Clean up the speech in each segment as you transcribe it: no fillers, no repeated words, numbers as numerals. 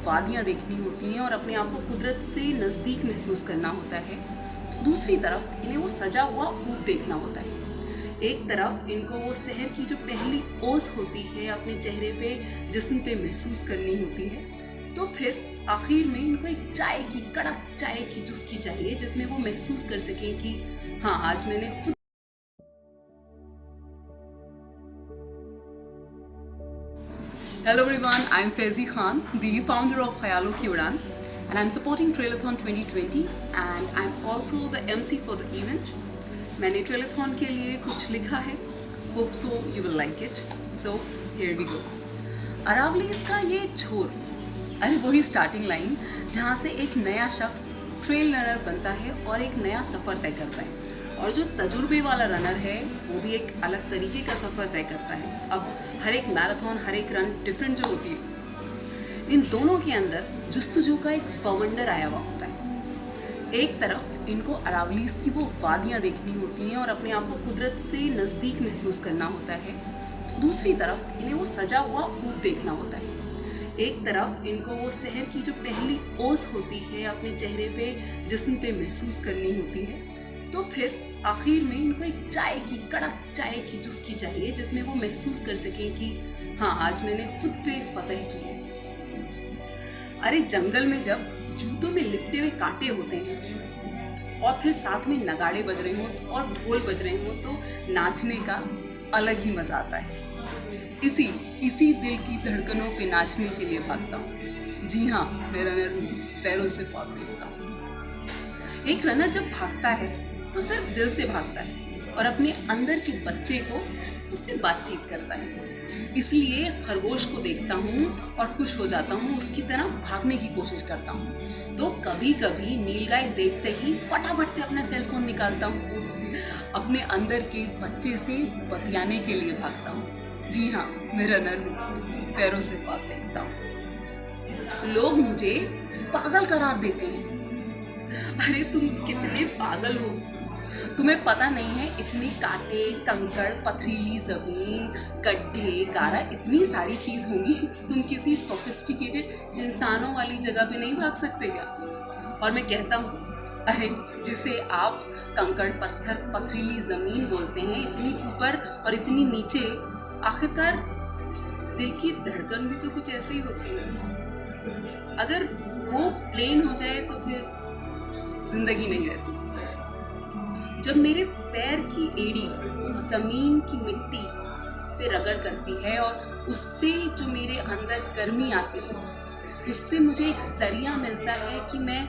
वादियाँ देखनी होती हैं और अपने आप को कुदरत से नज़दीक महसूस करना होता है, तो दूसरी तरफ इन्हें वो सजा हुआ ऊँट देखना होता है। एक तरफ इनको वो शहर की जो पहली ओस होती है अपने चेहरे पे, जिस्म पे महसूस करनी होती है, तो फिर आखिर में इनको एक चाय की, कड़क चाय की चुस्की चाहिए जिसमें वो महसूस कर सकें कि हाँ, आज मैंने खुद। Hello everyone, I'm Faizi Khan, the founder of Khayalon Ki Udan, and I'm supporting Trailathon 2020 and I'm also the MC for the event. मैंने Trailathon के लिए कुछ लिखा है, hope so you will like it. So here we go. अरावलीज़ का ये छोर, अरे वही स्टार्टिंग लाइन जहाँ से एक नया शख्स ट्रेल रनर बनता है और एक नया सफ़र तय करता है, और जो तजुर्बे वाला रनर है वो भी एक अलग तरीके का सफ़र तय करता है। अब हर एक मैराथन, हर एक रन डिफरेंट जो होती है, इन दोनों के अंदर जुस्तजू का एक बवंडर आया हुआ होता है। एक तरफ इनको अरावलीज़ की वो वादियाँ देखनी होती हैं और अपने आप को कुदरत से नज़दीक महसूस करना होता है, तो दूसरी तरफ इन्हें वो सजा हुआ ऊँट देखना होता है। एक तरफ इनको वो शहर की जो पहली ओस होती है अपने चेहरे पे, जिस्म पे महसूस करनी होती है, तो फिर आखिर में इनको एक चाय की, कड़क चाय की चुस्की चाहिए जिसमें वो महसूस कर सकें कि हाँ, आज मैंने खुद पे फतह की है। अरे जंगल में जब जूतों में लिपटे हुए कांटे होते हैं और फिर साथ में नगाड़े बज रहे हों और ढोल बज रहे हों, तो नाचने का अलग ही मज़ा आता है। इसी दिल की धड़कनों पे नाचने के लिए भागता हूँ। जी हाँ, मैं रनर हूँ, पैरों से पॉप देखता हूँ। एक रनर जब भागता है तो सिर्फ दिल से भागता है और अपने अंदर के बच्चे को उससे बातचीत करता है। इसलिए खरगोश को देखता हूँ और खुश हो जाता हूँ, उसकी तरह भागने की कोशिश करता हूँ। तो कभी कभी नीलगाय देखते ही फटाफट से अपना सेलफोन निकालता हूँ, अपने अंदर के बच्चे से बतियाने के लिए भागता हूँ। जी हाँ, मैं रनर हूँ, पैरों से पाप देखता हूँ। लोग मुझे पागल करार देते हैं। अरे तुम कितने पागल हो, तुम्हें पता नहीं है इतने कांटे, कंकड़, पथरीली ज़मीन, गड्ढे, गारा, इतनी सारी चीज़ होंगी, तुम किसी सोफिस्टिकेटेड इंसानों वाली जगह पे नहीं भाग सकते क्या? और मैं कहता हूँ, अरे जिसे आप कंकड़, पत्थर, पथरीली ज़मीन बोलते हैं, इतनी ऊपर और इतनी नीचे, आखिरकार दिल की धड़कन भी तो कुछ ऐसे ही होती है। अगर वो प्लेन हो जाए तो फिर जिंदगी नहीं रहती। जब मेरे पैर की एड़ी उस ज़मीन की मिट्टी पे रगड़ करती है और उससे जो मेरे अंदर गर्मी आती है, उससे मुझे एक ज़रिया मिलता है कि मैं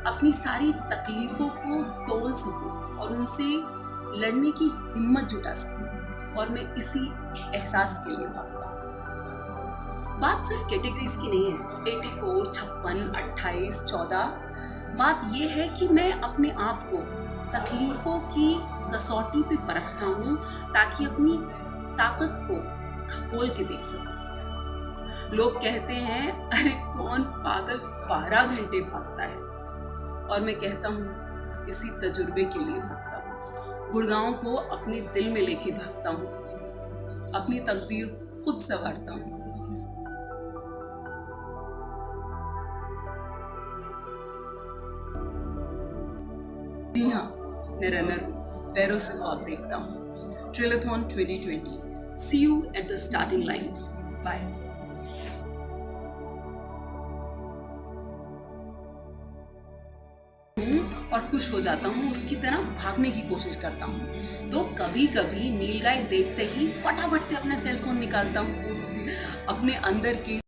अपनी सारी तकलीफ़ों को तोल सकूं और उनसे लड़ने की हिम्मत जुटा सकूं, और मैं इसी एहसास के लिए भागता हूँ। बात सिर्फ कैटेगरीज की नहीं है, 84, 56, 28, 14। बात यह है कि मैं अपने आप को तकलीफ़ों की कसौटी पे परखता हूँ ताकि अपनी ताकत को खपोल के देख सकूं। लोग कहते हैं, अरे कौन पागल 12 घंटे भागता है, और मैं कहता हूँ इसी तजुर्बे के लिए भागता हूँ। गुड़गांव को अपने दिल में लेके भागता हूँ, अपनी तकदीर खुद संवारता हूँ। जी हाँ, मैं रनर हूँ, पैरों से ख्वाब देखता हूँ। ट्रेलाथॉन 2020, see you at the starting line. Bye. और खुश हो जाता हूँ, उसकी तरह भागने की कोशिश करता हूँ। तो कभी कभी नीलगाय देखते ही फटाफट से अपना सेलफोन निकालता हूँ, अपने अंदर के